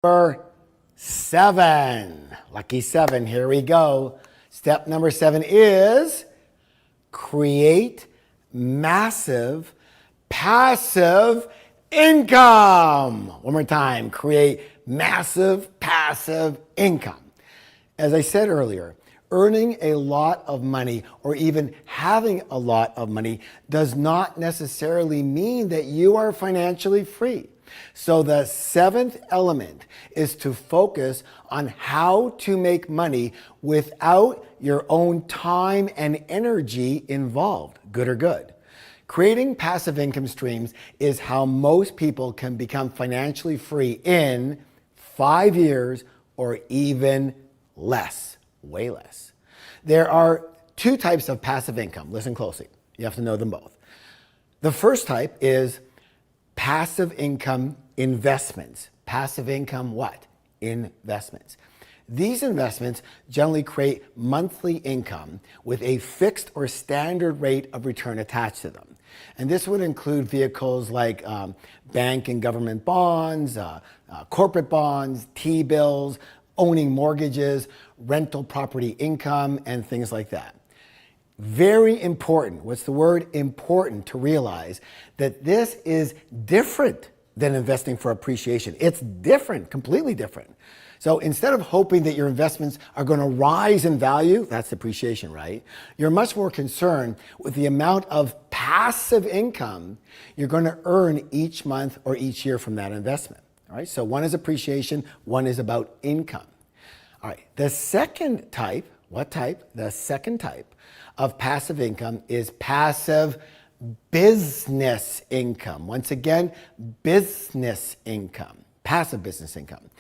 Number 7. Lucky 7. Here we go. Step number 7 is create massive passive income. One more time. Create massive passive income. As I said earlier, earning a lot of money or even having a lot of money does not necessarily mean that you are financially free. So the 7th element is to focus on how to make money without your own time and energy involved, good or good. Creating passive income streams is how most people can become financially free in 5 years or even less, way less. There are 2 types of passive income. Listen closely. You have to know them both. The first type is passive income investments. Passive income what? Investments. These investments generally create monthly income with a fixed or standard rate of return attached to them. And this would include vehicles like bank and government bonds, corporate bonds, T-bills, owning mortgages, rental property income, and things like that. Very important, what's the word? Important to realize that this is different than investing for appreciation. It's different, completely different. So instead of hoping that your investments are going to rise in value, that's appreciation, right? You're much more concerned with the amount of passive income you're going to earn each month or each year from that investment. All right, so one is appreciation, one is about income. All right, the second type, what type? The second type of passive income is passive business income. Once again, business income, passive business income.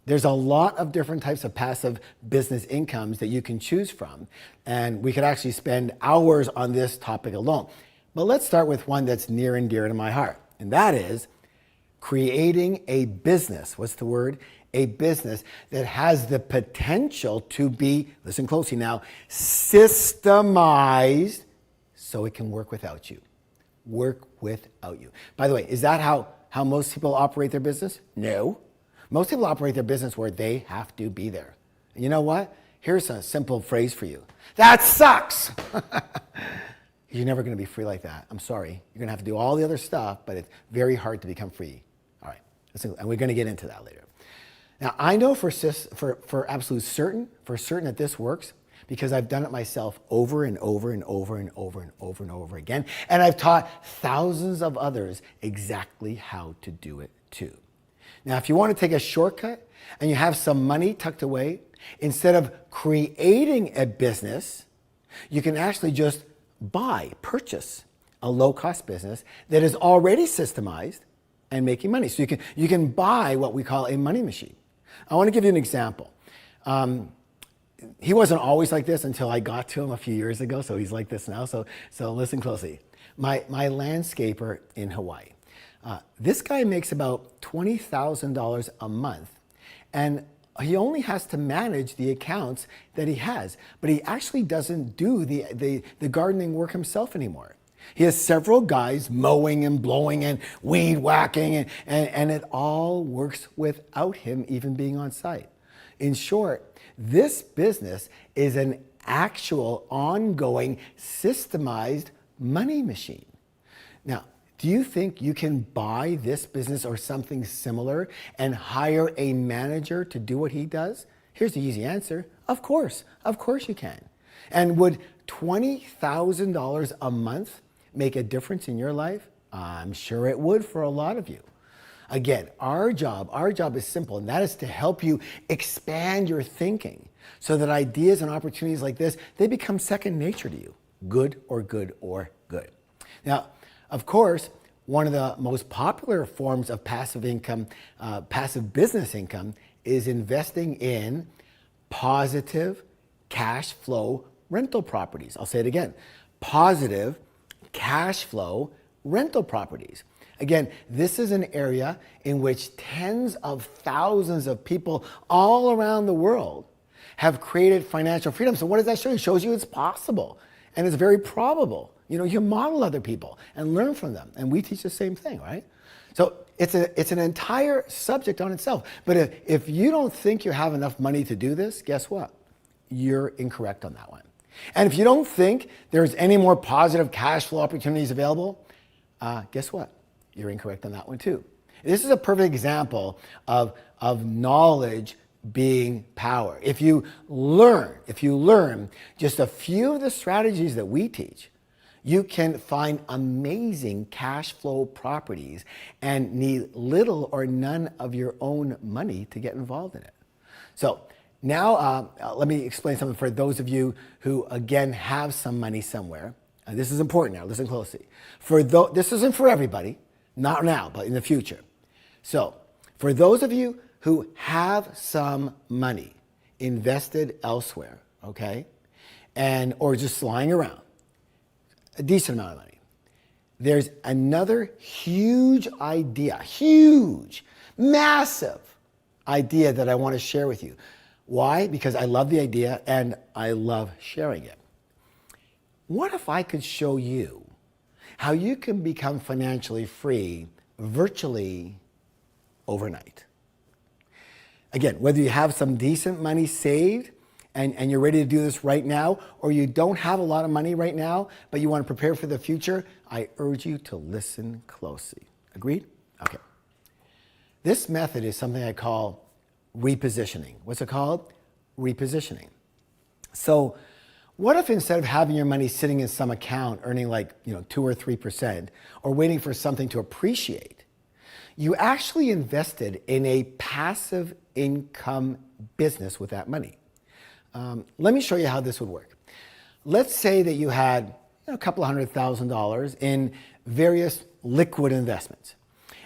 There's a lot of different types of passive business incomes that you can choose from, and we could actually spend hours on this topic alone. But let's start with one that's near and dear to my heart, and that is creating a business. What's the word? A business that has the potential to be, listen closely now, systemized so it can work without you. Work without you. By the way, is that how most people operate their business? No. Most people operate their business where they have to be there. And you know what? Here's a simple phrase for you. That sucks. You're never going to be free like that. I'm sorry. You're going to have to do all the other stuff, but it's very hard to become free. All right. And we're going to get into that later. Now, I know for absolute certain that this works because I've done it myself over and over and over and over and over and over again. And I've taught thousands of others exactly how to do it too. Now, if you want to take a shortcut and you have some money tucked away, instead of creating a business, you can actually just purchase a low-cost business that is already systemized and making money. So you can buy what we call a money machine. I want to give you an example. He wasn't always like this until I got to him a few years ago, so he's like this now. So listen closely. My landscaper in Hawaii. This guy makes about $20,000 a month, and he only has to manage the accounts that he has, but he actually doesn't do the gardening work himself anymore. He has several guys mowing and blowing and weed whacking, and it all works without him even being on site. In short, this business is an actual, ongoing, systemized money machine. Now, do you think you can buy this business or something similar and hire a manager to do what he does? Here's the easy answer. Of course you can. And would $20,000 a month make a difference in your life? I'm sure it would for a lot of you. Again, our job is simple, and that is to help you expand your thinking so that ideas and opportunities like this, they become second nature to you, good or good or good. Now, of course, one of the most popular forms of passive income, passive business income, is investing in positive cash flow rental properties. I'll say it again, positive cash flow rental properties. Again, this is an area in which tens of thousands of people all around the world have created financial freedom. So what does that show you? It shows you it's possible and it's very probable. You know, you model other people and learn from them. And we teach the same thing, right? So it's an entire subject on itself. But if you don't think you have enough money to do this, guess what? You're incorrect on that one. And if you don't think there's any more positive cash flow opportunities available, guess what? You're incorrect on that one too. This is a perfect example of knowledge being power. If you learn just a few of the strategies that we teach, you can find amazing cash flow properties and need little or none of your own money to get involved in it. So now let me explain something for those of you who, again, have some money somewhere. And this is important now, listen closely. This isn't for everybody, not now, but in the future. So for those of you who have some money invested elsewhere, okay, or just lying around, a decent amount of money, there's another huge idea, massive idea that I want to share with you. Why? Because I love the idea and I love sharing it. What if I could show you how you can become financially free virtually overnight? Again, whether you have some decent money saved and you're ready to do this right now, or you don't have a lot of money right now, but you want to prepare for the future, I urge you to listen closely. Agreed? Okay. This method is something I call repositioning. What's it called? Repositioning. So what if instead of having your money sitting in some account earning 2 or 3% or waiting for something to appreciate, you actually invested in a passive income business with that money? Let me show you how this would work. Let's say that you had a couple of $100,000 in various liquid investments,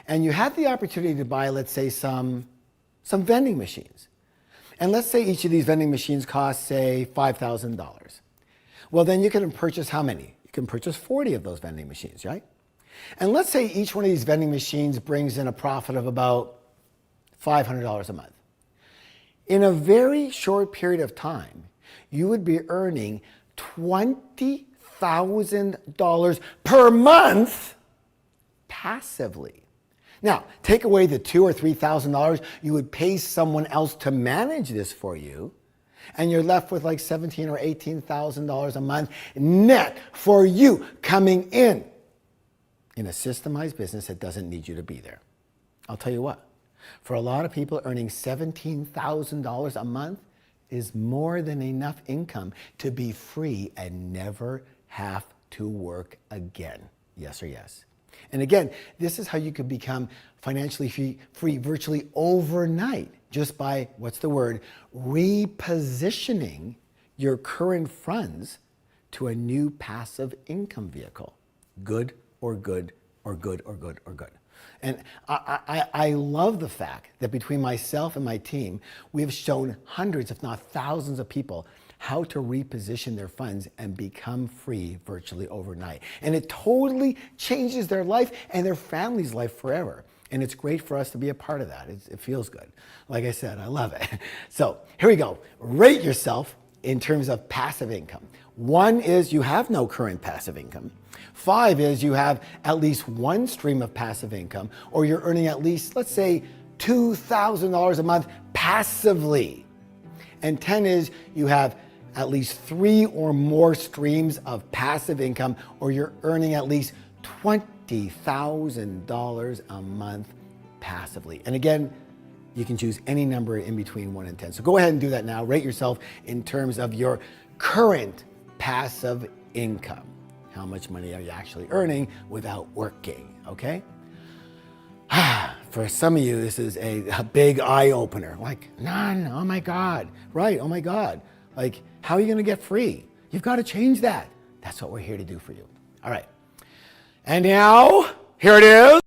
and you had the opportunity to buy, let's say, some vending machines. And let's say each of these vending machines cost, say, $5,000. Well, then you can purchase how many? You can purchase 40 of those vending machines, right? And let's say each one of these vending machines brings in a profit of about $500 a month. In a very short period of time, you would be earning $20,000 per month passively. Now, take away the $2,000 or $3,000 you would pay someone else to manage this for you, and you're left with like $17,000 or $18,000 a month net for you coming in a systemized business that doesn't need you to be there. I'll tell you what, for a lot of people, earning $17,000 a month is more than enough income to be free and never have to work again. Yes or yes? And again, this is how you could become financially free virtually overnight, just by, what's the word, repositioning your current funds to a new passive income vehicle. Good or good or good or good or good. And I love the fact that between myself and my team, we have shown hundreds, if not thousands of people how to reposition their funds and become free virtually overnight. And it totally changes their life and their family's life forever. And it's great for us to be a part of that. It feels good. Like I said, I love it. So here we go. Rate yourself in terms of passive income. 1 is you have no current passive income. 5 is you have at least one stream of passive income, or you're earning at least, let's say, $2,000 a month passively. And 10 is you have at least 3 or more streams of passive income, or you're earning at least $20,000 a month passively. And again, you can choose any number in between 1 and 10. So go ahead and do that now. Rate yourself in terms of your current passive income. How much money are you actually earning without working, okay? For some of you, this is a big eye-opener. Like, none, oh my God. Right, oh my God. Like, how are you gonna get free? You've got to change that. That's what we're here to do for you. All right. And now, here it is.